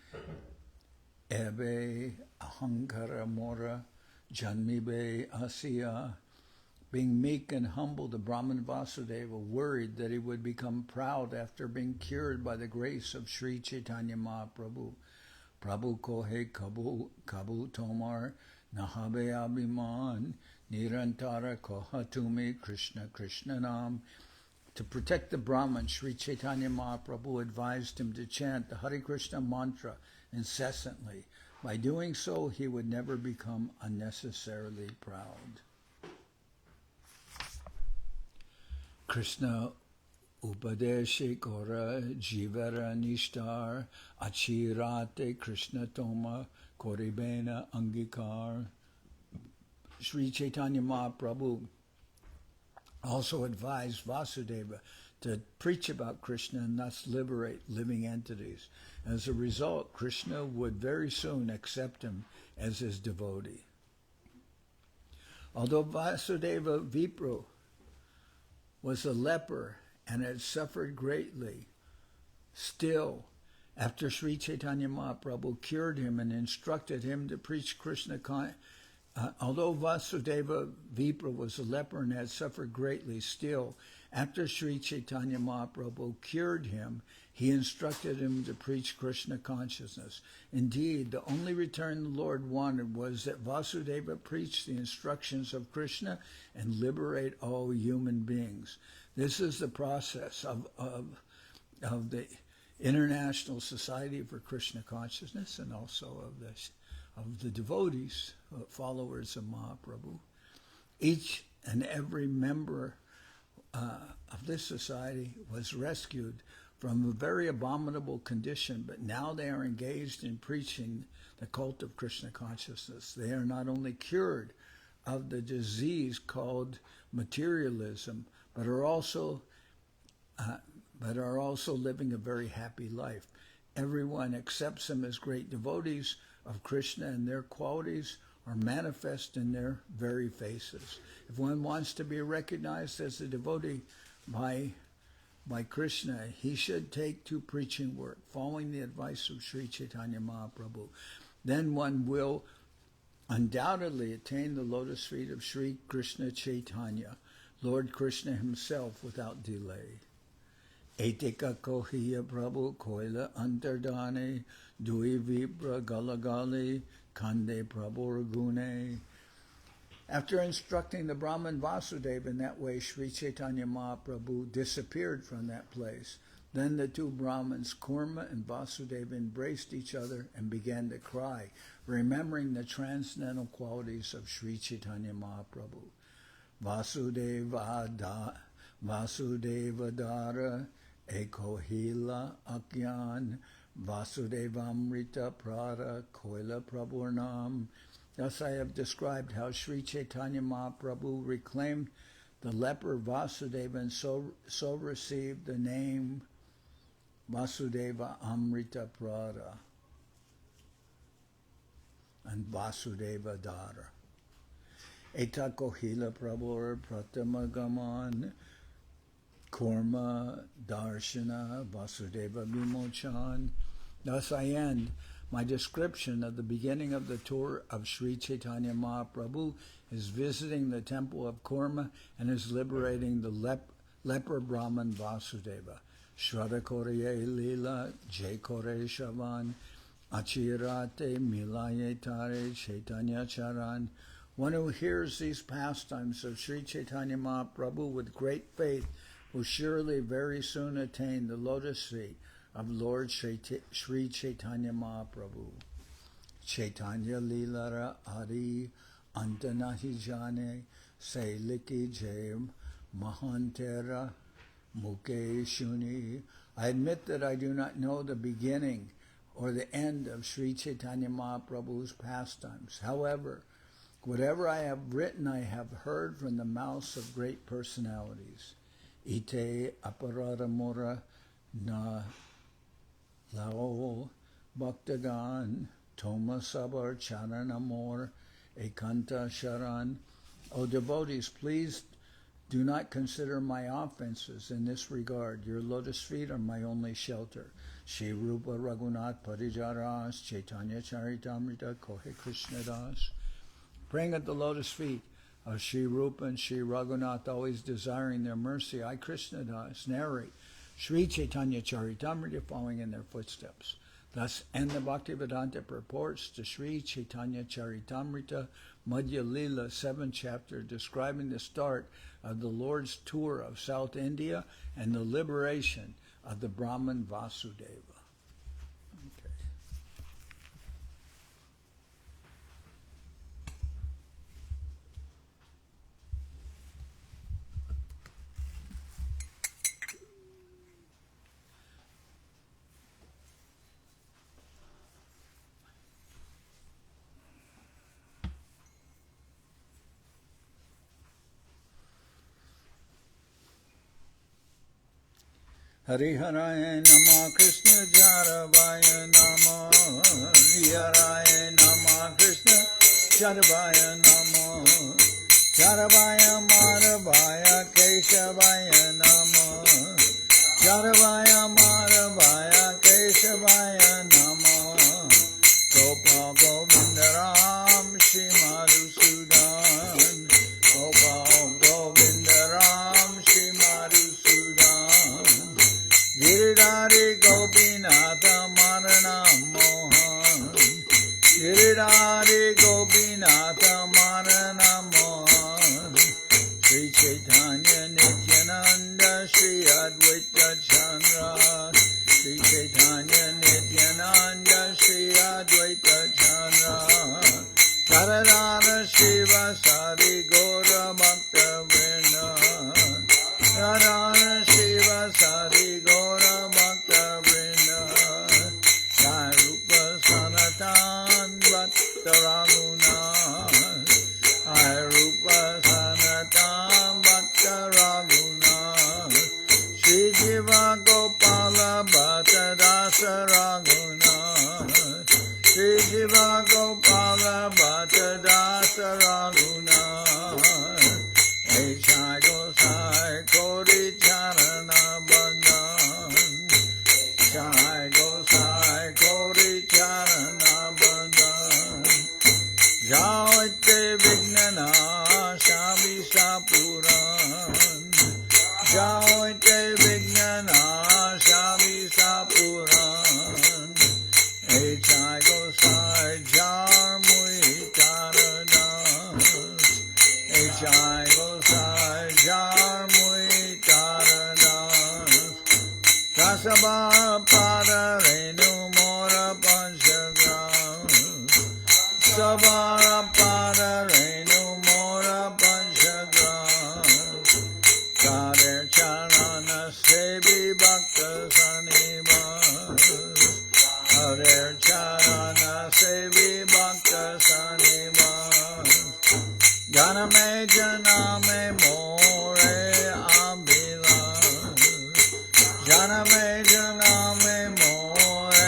ebe ahankara mora janmibe asya Being meek and humble, the Brahman Vasudeva worried that he would become proud after being cured by the grace of Sri Chaitanya Mahaprabhu. Prabhu kohe kabu tomar nahabe abhiman nirantara kohatumi Krishna Krishna nam. To protect the Brahman, Sri Chaitanya Mahaprabhu advised him to chant the Hare Krishna mantra incessantly. By doing so, he would never become unnecessarily proud. Krishna Upadeshe Kora Jivara Nishtar Achirate Krishna Toma Koribena Angikar. Sri Chaitanya Mahaprabhu also advised Vasudeva to preach about Krishna and thus liberate living entities. As a result, Krishna would very soon accept him as his devotee. Although Vasudeva Vipra was a leper and had suffered greatly, still, after Sri Chaitanya Mahaprabhu cured him and instructed him to preach Krishna although Vasudeva Vipra was a leper and had suffered greatly, still, after Sri Chaitanya Mahaprabhu cured him, he instructed him to preach Krishna consciousness. Indeed, the only return the Lord wanted was that Vasudeva preach the instructions of Krishna and liberate all human beings. This is the process of the International Society for Krishna Consciousness and also of the devotees, followers of Mahaprabhu. Each and every member of this society was rescued from a very abominable condition, but now they are engaged in preaching the cult of Krishna consciousness. They are not only cured of the disease called materialism, but are also living a very happy life. Everyone accepts them as great devotees of Krishna, and their qualities are manifest in their very faces. If one wants to be recognized as a devotee by Krishna, he should take to preaching work, following the advice of Sri Chaitanya Mahaprabhu. Then one will undoubtedly attain the lotus feet of Sri Krishna Chaitanya, Lord Krishna himself, without delay. Etika kohiya Prabhu koila antardane dui vibra galagali kande Prabhu ragune. After instructing the Brahman Vasudeva in that way, Sri Chaitanya Mahaprabhu disappeared from that place. Then the two Brahmins, Kurma and Vasudeva, embraced each other and began to cry, remembering the transcendental qualities of Sri Chaitanya Mahaprabhu. Vasudeva Dara Ekohila Akyan Vasudevamrita-prada Koila Prabhurnam. Thus I have described how Sri Chaitanya Mahaprabhu reclaimed the leper Vasudeva and so received the name Vasudevamrita-prada and Vasudeva Dara. Eta Kohila Prabhur Pratamagaman Kurma Darshana Vasudeva Vimochan. Thus I end my description of the beginning of the tour of Sri Chaitanya Mahaprabhu, is visiting the temple of Kurma and is liberating the leper Brahman Vasudeva. Shraddha Korye Lila Jai Kore Shavan Achirate Milaye Tare Chaitanya Charan. One who hears these pastimes of Sri Chaitanya Mahaprabhu with great faith will surely very soon attain the lotus feet of Lord Sri Chaitanya Mahaprabhu. Chaitanya Lilara Adi Antanahi Jane Sailiki Jem Mahantera Muke Shuni. I admit that I do not know the beginning or the end of Sri Chaitanya Mahaprabhu's pastimes. However, whatever I have written, I have heard from the mouths of great personalities. Ite aparada mora na lao bhaktagan toma sabar charanamor ekanta sharan. O devotees, please do not consider my offenses in this regard. Your lotus feet are my only shelter. Shri Rupa Raghunath Parijaras Chaitanya Charitamrita Kohe Krishnadas. Praying at the lotus feet of Sri Rupa and Sri Raghunath, always desiring their mercy, I, Krishnadas, narrate Sri Chaitanya Charitamrita, following in their footsteps. Thus end the Bhaktivedanta purports to Sri Chaitanya Charitamrita, Madhya-lila, 7th chapter, describing the start of the Lord's tour of South India and the liberation of the Brahman Vasudeva. Okay. Hari Haraya Nama Krishna Jaravaya Nama Hari Haraya Nama Krishna Jaravaya Nama Jaravaya Maravaya Keshavaya Nama Jaravaya Maravaya Keshavaya Nama Gopal Govindaram Shri Madhusudan Gopal Govindaram Shri Madhusudan Giridhari Gopinatha Marana Mohan Giridhari Gopinatha Marana Mohan Sri Chaitanya Nityananda Sri Advaita Chandra Sri Chaitanya Nityananda Sri Advaita Chandra Taradara Shiva Sadi Gora Bhakta Vrinda Taradara Shiva Sadi Gora Bhakta Vrinda Jai Rupa Sanatan Bhatta Raghunath Jai Rupa Sanatan Bhatta Raghunath Shri Jiva Gopala Bhatta Dasa Raghunath Shri Jiva Gopala Bhatta Dasa Raghunath Jai Gosai Kori Charana Bandhan Jai Gosai Kori Charana Bandhan Jaite Vignana Shami Sapuran Jaite Vignana Shami Sapuran Jai Gosai Jar Mui Taradas Jai Gosai Jar Mui Taradas Kasaba Pada Renu Mora Panchagram Sabara Pada Renu Mora Panchagram Kader Charana Sevi Bhakta Sanibas Kader Charana Sevi Bhakta Sanibas Janame Janame More Abhilash Janame Janame More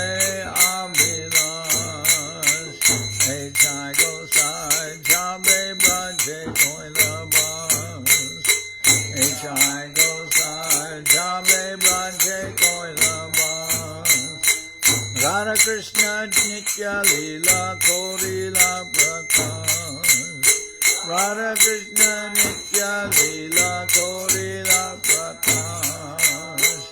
Abhilash Jai Gosai Jabe Braje Koilabas Jai Gosai Jabe Braje Koilabas Radha Krishna Nitya Lila Korila Prakash Radha Krishna Nitya Lila Korila Prakash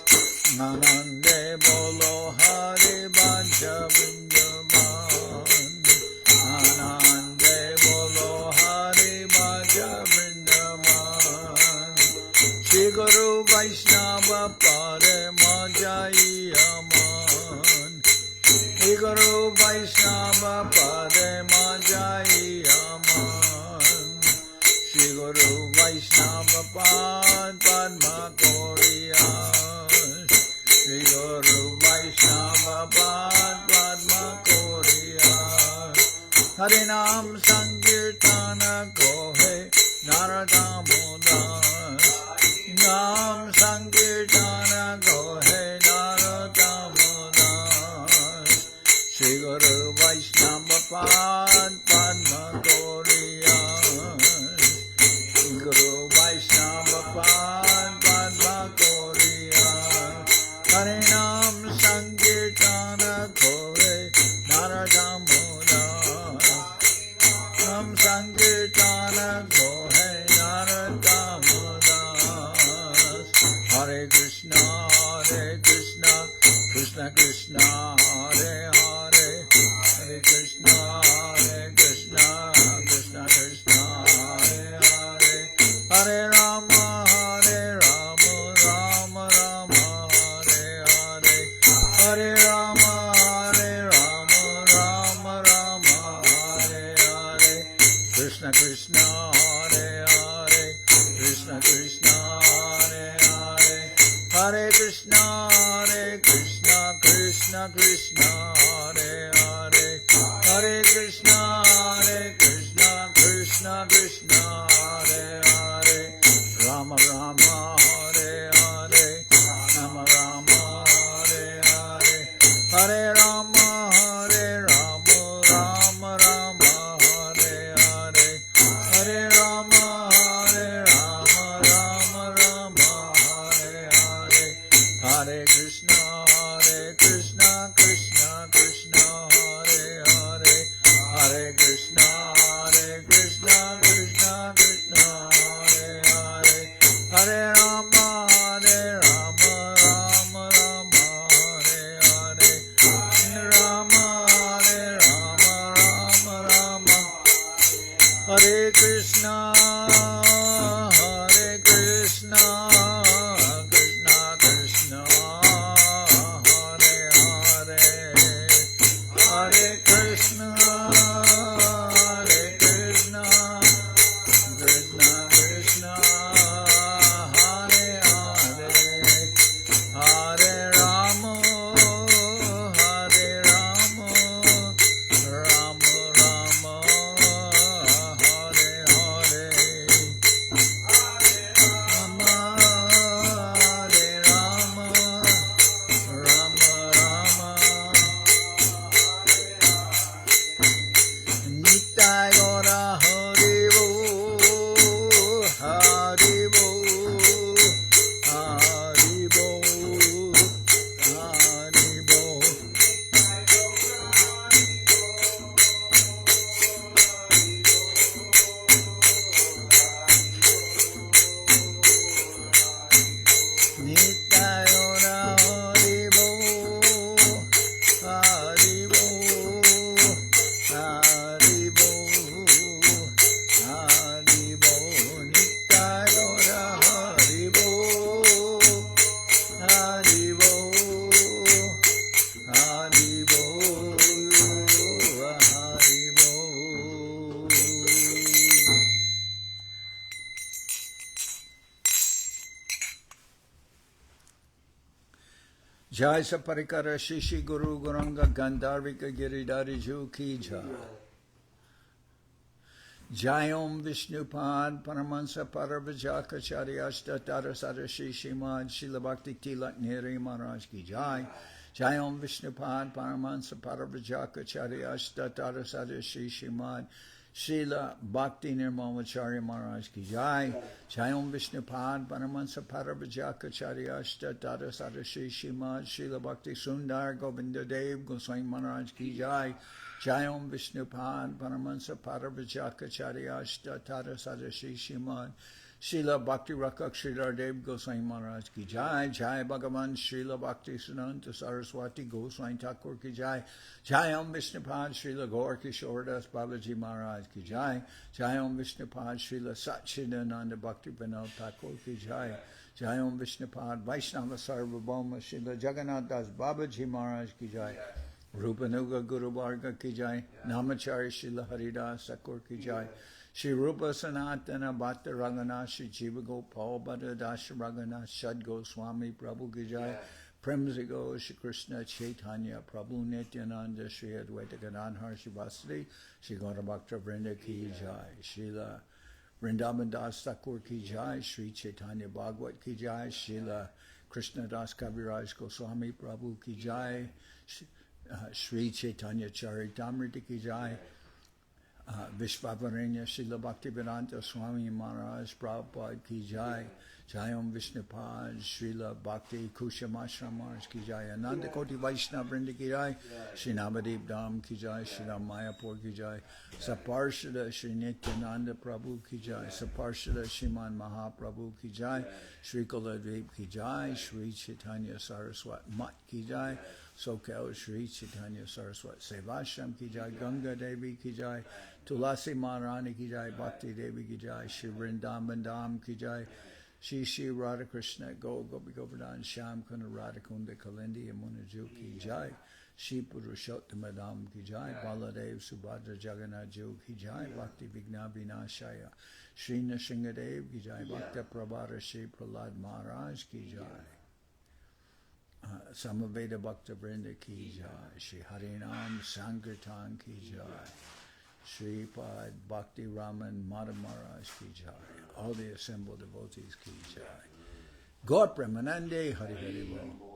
Nanande Bolo Hari Bhaja Vrindavan Nanande Bolo Hari Bhaja Vrindavan Shri Guru Vaishnava Pare Majai Aman Shri Guru Vaishnava Pare Majai Aman Shri Guru Vaishnava Pad Padma Koriya Shri Guru Vaishnava Pad Padma Koriya Harinam Sankirtana Kohe Naradamodas Nam Sankirtana Kohe Naradamodas Shri Guru Vaishnava Pad Padma Koriya Shri Guru Vaishnava Pad Padma Koriya Harinam Sankirtana Kore Naradamodas Nam Sankirtana Kore Krishna, Hare Hare, Hare Krishna, Krishna Krishna, Hare Hare, Rama Rama, Hare Hare, Rama Rama, Hare Hare, Hare Rama, Hare Rama, Rama Rama, Hare Hare, Hare Rama, Hare Rama, Rama Rama, Hare Hare, Hare Krishna, Krishna Krishna, Hare Hare, Hare Krishna, Krishna Krishna, Hare Hare, Hare Rama, Rama Rama, Hare Hare, Rama, Rama Rama, Hare Krishna, Krishna Krishna, Hare Hare, Hare Krishna, Krishna Krishna, Hare Hare, Hare Rama, Rama Rama, Hare Hare, Rama, Hare Rama, Rama Rama, Nitai Gora Hari Bo, Hari Bo, Hari Bo, Hari Bo. Nitai Gora Hari Bo, Hari Bo, Hari Bo, Hari Bo, Nitai Gora Hari Bo, Hari Bo, Hari Bo, Hari Bo. Jai Saparikara Shishi Guru Guranga Gandharvika Giridhari Ju Ki Jai. Jai Om Vishnupad Paramansa Paravajakacharya Ashtatara Sadashi Shimad Srila Bhakti Tilak Nehri Maharaj Ki Jai. Jai Om Vishnupad Paramansa Paravajakacharya Ashtatara Sadashi Shimad Srila Bhakti Nirmamacharya Maharaj Ki Jai. Jai Om Vishnupad Paramansa Paravajakacharya Ashtatara Sadashi Shimad Srila Bhakti Sundar Govinda Dev Goswami Maharaj Ki Jai. Jai Om Vishnupad Paramansa Paravajakacharya Ashtatara Sadashi Shimad Srila Bhakti Rakak Sridhar Dev Goswami Maharaj Ki Jai. Jai Bhagavan Srila Bhakti Siddhanta Saraswati Goswami Thakur Ki Jai. Jai Om Vishnupad Srila Gaur Kishoredas Babaji Maharaj Ki Jai. Jai Om Vishnupad Srila Satchidananda Bhakti Vinod Thakur Ki Jai. Jai Om Vishnupad Vaishnava Sarvabhauma Srila Jagannath Das Babaji Maharaj Ki Jai. Rupanuga Guru Varga Ki Jai. Namacharya Srila Haridas Thakur Ki Jai. Shri Rupa Sanatana Bhatta Raghunath Shri Jiva Gopal Bhatta Dasha Raghunath Shad Goswami Prabhu Ki Jai. Premzigo Shri Krishna Chaitanya Prabhu Nityananda Shri Advaita Gadadhar Shri Vasudeva Shri Gaura Bhakta Vrinda Ki Jai. Srila Vrindavan Das Thakur Ki Jai. Sri Chaitanya Bhagavat Ki Jai. Srila Krishnadas Kaviraj Goswami Prabhu Ki Jai. Sri Chaitanya Charitamrita Ki Jai. Vishwarup Srila Bhaktivedanta Swami Maharaj Prabhupad Ki Jai. Jai Om Vishnupad Srila Bhakti Kusham Ashram Maharaj Ki Jai. Ananda Koti Vaishnava Vrinda Ki Jai. Shri Navadip Dham Ki Jai. Shri Ram Mayapur Ki Jai. Saparshada Shri Nityananda Prabhu Ki Jai. Saparshada Shriman Mahaprabhu Ki Jai. Shri Kuladvip Ki Jai. Shri Chaitanya Saraswat Mat Ki Jai. Soquel Sri Chaitanya Saraswat Seva Ashram Ki Jai. Ganga Devi Ki Jai. Tulasi Maharani Ki Jai. Bhakti Devi Ki Jai. Shri Vrindavan Dham Ki Jai. Shri Radha Krishna Gopi Govardhan Shyam Kunda Radha Kunda Kalindi Yamuna Ju Ki Jai. Shri Purushottama Dham Ki Jai. Baladev Subhadra Jagannath Ju Ki Jai. Bhakti Vigna Vinashaya Shri Nrsingadev Ki Jai. Bhakta Prabhara Shri Prahlad Maharaj Ki Jai. Samaveda Bhakta Vrinda ki jai, Shri Harinam Sankirtan ki jai, Sripad Bhakti Raman Madhav Maharaj ki jai, all the assembled devotees ki jai. Gaur Premanande Hari Hari Bol.